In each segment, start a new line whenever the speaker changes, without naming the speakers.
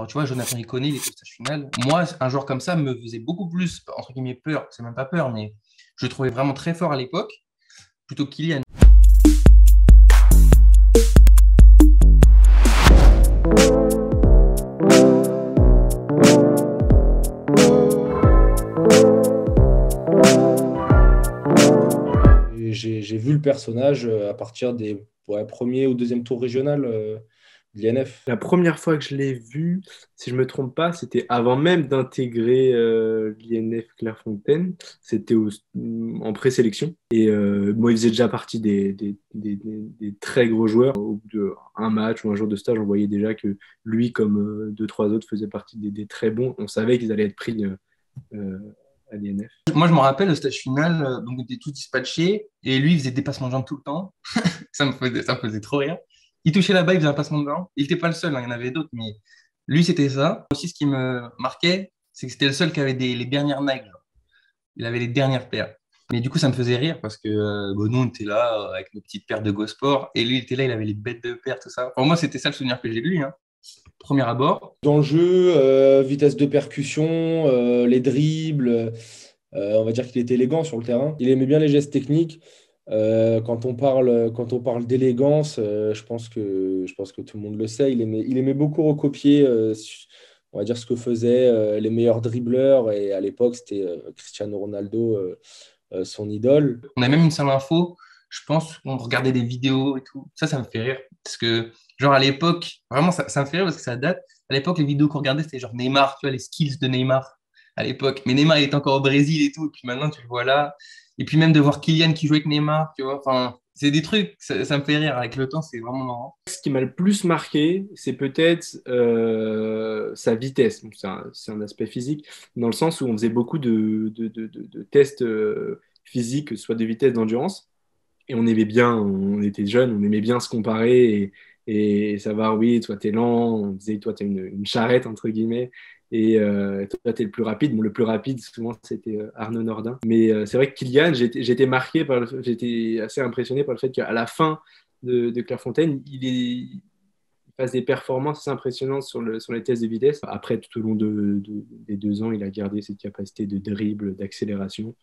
Genre, tu vois, Jonathan Iconé, il était au stage final. Moi, un joueur comme ça me faisait beaucoup plus, entre guillemets, peur. C'est même pas peur, mais je le trouvais vraiment très fort à l'époque, plutôt que Kylian.
J'ai vu le personnage à partir des premiers ou deuxième tour régional de l'INF.
La première fois que je l'ai vu, si je me trompe pas, c'était avant même d'intégrer l'INF Clairefontaine. C'était en présélection. Et moi, il faisait déjà partie des très gros joueurs. Au bout d'un match ou un jour de stage, on voyait déjà que lui, comme deux, trois autres, faisaient partie des très bons. On savait qu'ils allaient être pris euh, à l'INF.
Moi, je me rappelle, au stage final, donc on était tous dispatchés, et lui, il faisait des passements de jambes tout le temps. Ça me faisait trop rire. Il touchait la balle, il faisait un passement de jambes. Il n'était pas le seul, hein, il y en avait d'autres, mais lui, c'était ça. Aussi, ce qui me marquait, c'est que c'était le seul qui avait les dernières Nike, genre. Il avait les dernières paires. Mais du coup, ça me faisait rire parce que bon, nous, on était là avec nos petites paires de Go Sport, et lui, il était là, il avait les bêtes de paires, tout ça. Pour moi, c'était ça le souvenir que j'ai de lui, hein. Premier abord.
Dans le jeu, vitesse de percussion, les dribbles, on va dire qu'il était élégant sur le terrain. Il aimait bien les gestes techniques. Quand on parle d'élégance, je pense que tout le monde le sait. Il aimait beaucoup recopier, on va dire, ce que faisaient les meilleurs dribbleurs. Et à l'époque, c'était Cristiano Ronaldo, son idole.
On a même une seule info, je pense, on regardait des vidéos et tout. Ça me fait rire. Parce que, genre, à l'époque, vraiment, ça me fait rire parce que ça date. À l'époque, les vidéos qu'on regardait, c'était genre Neymar, tu vois, les skills de Neymar à l'époque. Mais Neymar, il était encore au Brésil et tout. Et puis maintenant, tu le vois là. Et puis même de voir Kylian qui jouait avec Neymar, tu vois. Enfin, c'est des trucs, ça me fait rire. Avec le temps, c'est vraiment marrant.
Ce qui m'a le plus marqué, c'est peut-être sa vitesse. Donc, c'est un aspect physique, dans le sens où on faisait beaucoup de tests physiques, que ce soit de vitesse, d'endurance. Et on aimait bien, on était jeunes, on aimait bien se comparer et savoir, oui, toi, t'es lent. On disait, toi, t'es une charrette, entre guillemets. Et toi, t'es le plus rapide. Bon, le plus rapide, souvent, c'était Arnaud Nordin. Mais c'est vrai que Kylian, j'étais assez impressionné par le fait qu'à la fin de Clairefontaine, il fasse des performances assez impressionnantes sur les tests de vitesse. Après, tout au long des 2 ans, il a gardé cette capacité de dribble, d'accélération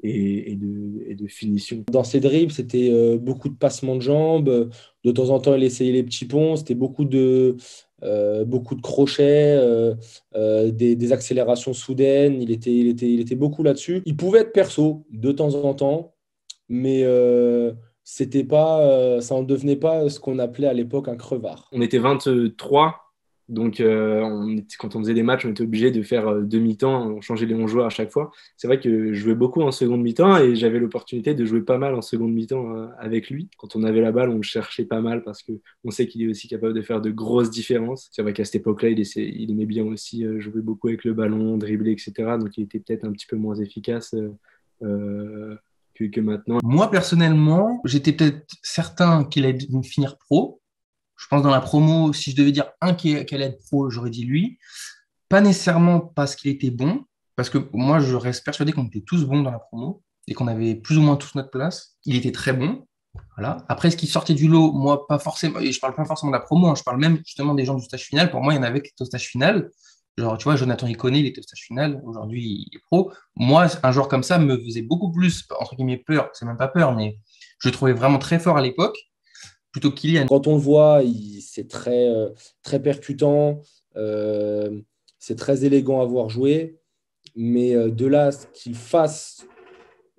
et de finition.
Dans ses dribbles, c'était beaucoup de passements de jambes. De temps en temps, il essayait les petits ponts. C'était beaucoup de crochets, des accélérations soudaines. Il était beaucoup là-dessus. Il pouvait être perso de temps en temps, mais c'était pas, ça en devenait pas ce qu'on appelait à l'époque un crevard.
On était 23, donc quand on faisait des matchs, on était obligé de faire demi-temps, on changeait les 11 joueurs à chaque fois. C'est vrai que je jouais beaucoup en seconde mi-temps et j'avais l'opportunité de jouer pas mal en seconde mi-temps avec lui. Quand on avait la balle, on le cherchait pas mal parce qu'on sait qu'il est aussi capable de faire de grosses différences. C'est vrai qu'à cette époque-là, il aimait bien aussi jouer beaucoup avec le ballon, dribbler, etc. Donc il était peut-être un petit peu moins efficace que maintenant.
Moi, personnellement, j'étais peut-être certain qu'il allait finir pro. Je pense dans la promo, si je devais dire un qui allait être pro, j'aurais dit lui. Pas nécessairement parce qu'il était bon, parce que moi, je reste persuadé qu'on était tous bons dans la promo et qu'on avait plus ou moins tous notre place. Il était très bon. Voilà. Après, ce qui sortait du lot, moi, pas forcément, et je parle pas forcément de la promo, hein, je parle même justement des gens du stage final. Pour moi, il y en avait qui étaient au stage final. Genre, tu vois, Jonathan Iconé, il était au stage final. Aujourd'hui, il est pro. Moi, un joueur comme ça me faisait beaucoup plus, entre guillemets, peur. C'est même pas peur, mais je le trouvais vraiment très fort à l'époque, plutôt que Kylian.
Quand on le voit, c'est très, très percutant, euh, c'est très élégant à voir jouer, mais de là, qu'il fasse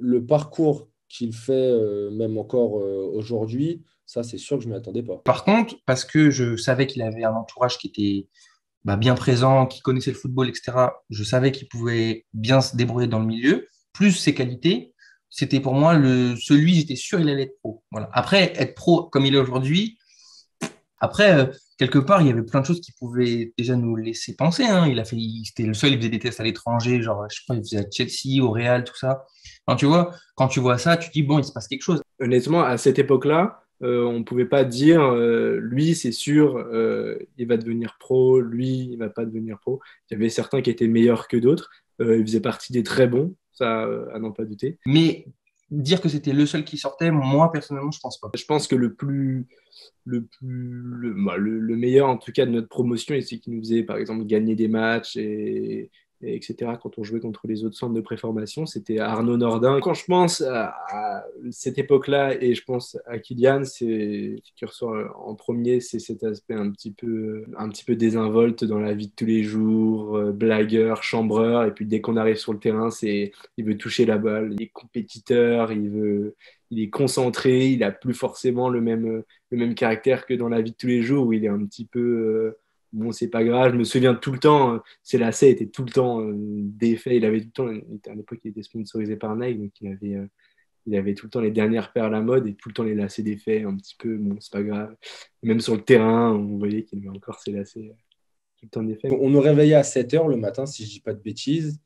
le parcours qu'il fait, même encore aujourd'hui, ça, c'est sûr que je ne m'y attendais pas.
Par contre, parce que je savais qu'il avait un entourage qui était bien présent, qui connaissait le football, etc., je savais qu'il pouvait bien se débrouiller dans le milieu, plus ses qualités, c'était pour moi celui, j'étais sûr il allait être pro. Voilà. Après, être pro comme il est aujourd'hui, après, quelque part, il y avait plein de choses qui pouvaient déjà nous laisser penser, hein. C'était le seul, il faisait des tests à l'étranger, genre, je sais pas, il faisait à Chelsea, au Real, tout ça. Enfin, tu vois, quand tu vois ça, tu te dis, bon, il se passe quelque chose.
Honnêtement, à cette époque-là, on ne pouvait pas dire lui, c'est sûr, il va devenir pro, lui, il va pas devenir pro. Il y avait certains qui étaient meilleurs que d'autres. Il faisait partie des très bons, ça, à n'en pas douter.
Mais dire que c'était le seul qui sortait, moi, personnellement, je pense pas.
Je pense que le meilleur, en tout cas, de notre promotion, et c'est qui nous faisait, par exemple, gagner des matchs et etc., quand on jouait contre les autres centres de préformation, c'était Arnaud Nordin. Quand je pense à cette époque-là, et je pense à Kylian, c'est qui ressort en premier, c'est cet aspect un petit peu désinvolte dans la vie de tous les jours, blagueur, chambreur, et puis dès qu'on arrive sur le terrain, il veut toucher la balle, il est compétiteur, il est concentré, il a plus forcément le même caractère que dans la vie de tous les jours où il est un petit peu bon, c'est pas grave. Je me souviens tout le temps, c'est lacet était tout le temps défait. Il avait tout le temps, à l'époque, il était sponsorisé par Nike, donc il avait tout le temps les dernières paires à la mode et tout le temps les lacets défaits, un petit peu, bon, c'est pas grave. Même sur le terrain, on voyait qu'il avait encore ses lacets tout le temps défaits.
On nous réveillait à 7h le matin, si je ne dis pas de bêtises.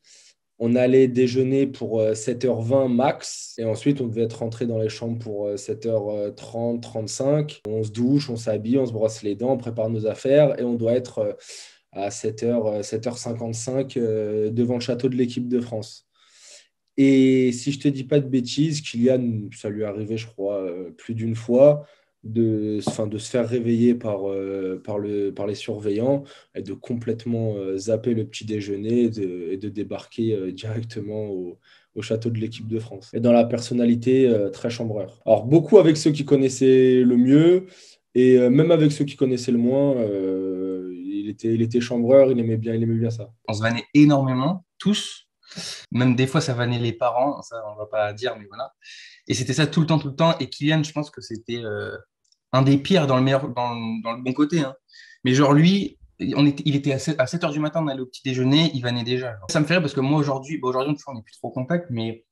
On allait déjeuner pour 7h20 max. Et ensuite, on devait être rentré dans les chambres pour 7h30, 35. On se douche, on s'habille, on se brosse les dents, on prépare nos affaires. Et on doit être à 7h55 devant le château de l'équipe de France. Et si je ne te dis pas de bêtises, Kylian, ça lui est arrivé, je crois, plus d'une fois, de se faire réveiller par les surveillants et de complètement zapper le petit déjeuner et de débarquer directement au château de l'équipe de France. Et dans la personnalité, très chambreur. Alors, beaucoup avec ceux qui connaissaient le mieux et même avec ceux qui connaissaient le moins, il était chambreur, il aimait bien ça.
On se vannait énormément, tous. Même des fois, ça vannait les parents, ça, on va pas dire, mais voilà. Et c'était ça tout le temps, tout le temps. Et Kylian, je pense que c'était un des pires dans le meilleur, dans le bon côté, hein. Mais genre, lui, il était à 7 heures du matin, on allait au petit déjeuner, il vannait déjà, genre. Ça me fait rire parce que moi, aujourd'hui, aujourd'hui, on n'est plus trop en contact, mais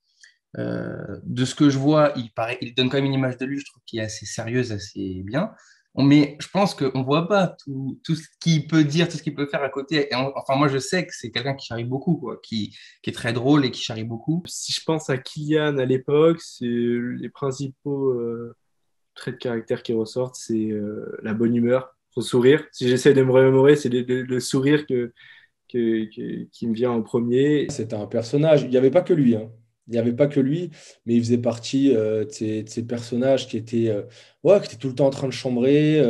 de ce que je vois, il donne quand même une image de lui, je trouve, qui est assez sérieuse, assez bien. Mais je pense qu'on ne voit pas tout ce qu'il peut dire, tout ce qu'il peut faire à côté. Enfin, moi, je sais que c'est quelqu'un qui charrie beaucoup, quoi, qui est très drôle et qui charrie beaucoup.
Si je pense à Kylian à l'époque, c'est les principaux traits de caractère qui ressortent, c'est la bonne humeur, son sourire. Si j'essaie de me remémorer, c'est le sourire qui me vient en premier.
C'était un personnage. Il n'y avait pas que lui, hein. Il n'y avait pas que lui, mais il faisait partie de ces personnages ouais, qui étaient tout le temps en train de chambrer,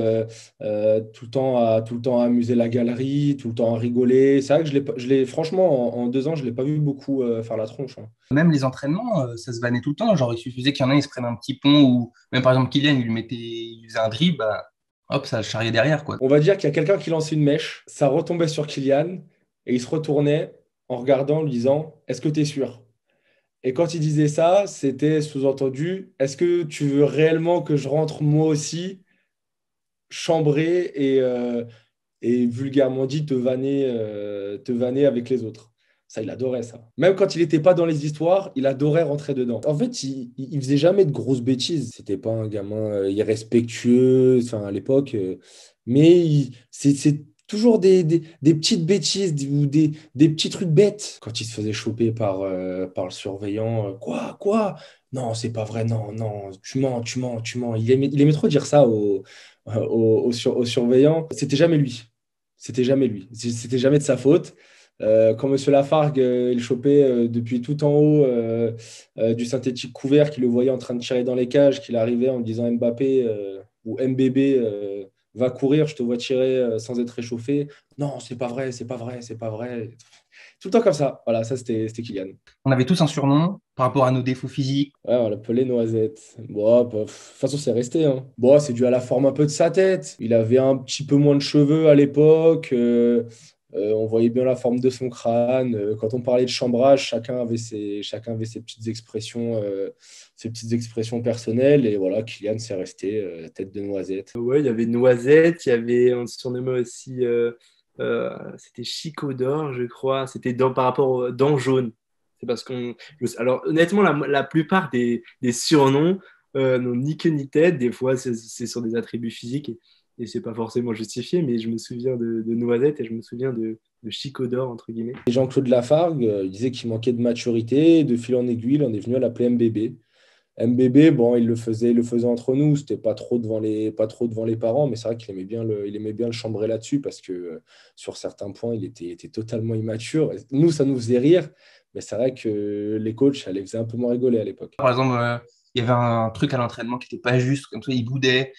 tout le temps à amuser la galerie, tout le temps à rigoler. C'est vrai que franchement, en 2 ans, je ne l'ai pas vu beaucoup faire la tronche, hein.
Même les entraînements, ça se vannait tout le temps. Genre, il suffisait qu'il y en ait, ils se prennent un petit pont ou même par exemple Kylian, il faisait un dribble, bah, hop, ça charriait derrière, quoi.
On va dire qu'il y a quelqu'un qui lançait une mèche, ça retombait sur Kylian, et il se retournait en regardant, en lui disant, est-ce que tu es sûr? Et quand il disait ça, c'était sous-entendu, est-ce que tu veux réellement que je rentre moi aussi, chambrer et vulgairement dit te vanner avec les autres? Ça, il adorait ça. Même quand il n'était pas dans les histoires, il adorait rentrer dedans. En fait, il faisait jamais de grosses bêtises. C'était pas un gamin irrespectueux, enfin, à l'époque. Mais c'est toujours des petites bêtises ou des petits trucs bêtes. Quand il se faisait choper par le surveillant, quoi? Non, c'est pas vrai, non, non, tu mens, tu mens, tu mens. Il aimait trop dire ça aux surveillants. C'était jamais lui. C'était jamais lui. C'était jamais de sa faute. Quand Monsieur Lafargue il chopait depuis tout en haut du synthétique couvert, qu'il le voyait en train de tirer dans les cages, qu'il arrivait en disant Mbappé ou MBB va courir, je te vois tirer sans être réchauffé. Non, c'est pas vrai, c'est pas vrai, c'est pas vrai. Tout le temps comme ça. Voilà, ça c'était Kylian.
On avait tous un surnom par rapport à nos défauts physiques.
Ouais, on l'appelait Noisette. Bon, bah, de toute façon, c'est resté, hein. Bon, c'est dû à la forme un peu de sa tête. Il avait un petit peu moins de cheveux à l'époque. On voyait bien la forme de son crâne. Quand on parlait de chambrage, chacun avait ses petites expressions personnelles. Et voilà, Kylian, c'est resté tête de Noisette.
Ouais, il y avait Noisette, il y avait, on se surnommait aussi, c'était Chico d'Or, je crois. C'était par rapport aux dents jaunes. C'est parce alors, honnêtement, la plupart des surnoms n'ont ni queue ni tête. Des fois, c'est sur des attributs physiques et c'est pas forcément justifié, mais je me souviens de Noisette et je me souviens de Chico d'Or, entre guillemets.
Et Jean-Claude Lafargue il disait qu'il manquait de maturité. De fil en aiguille, on est venu à l'appeler MBB. MBB, bon, il le faisait entre nous, c'était pas trop devant les parents, mais c'est vrai qu'il il aimait bien le chambrer là-dessus parce que sur certains points, il était totalement immature. Nous, ça nous faisait rire, Mais c'est vrai que les coachs, ça les faisait un peu moins rigoler à l'époque.
Par exemple, il y avait un truc à l'entraînement qui n'était pas juste, comme ça, il boudait,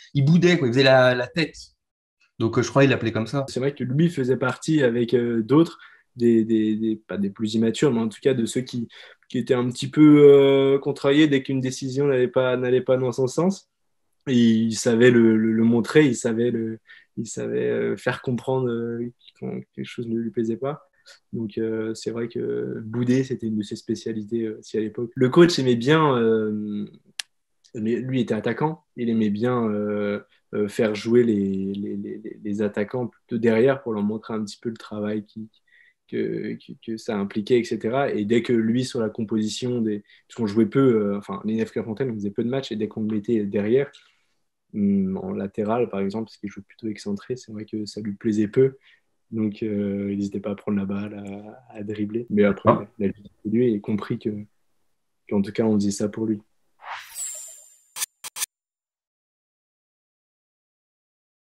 quoi, il faisait la tête. Donc, je crois qu'il l'appelait comme ça.
C'est vrai que lui faisait partie avec d'autres, pas des plus immatures, mais en tout cas de ceux qui étaient un petit peu contrariés dès qu'une décision n'allait pas dans son sens. Et il savait le montrer, il savait faire comprendre quand quelque chose ne lui plaisait pas. Donc c'est vrai que bouder, c'était une de ses spécialités aussi à l'époque. Le coach aimait bien, lui était attaquant, il aimait bien faire jouer les attaquants plutôt derrière pour leur montrer un petit peu le travail que ça impliquait, etc. Et dès que lui, sur la composition, parce qu'on jouait peu, enfin, l'INF Clairefontaine, on faisait peu de matchs, et dès qu'on le mettait derrière, en latéral, par exemple, parce qu'il joue plutôt excentré, c'est vrai que ça lui plaisait peu. Donc, il n'hésitait pas à prendre la balle, à dribbler. Mais après,
Hein.
il a évolué et compris qu'en tout cas, on faisait ça pour lui.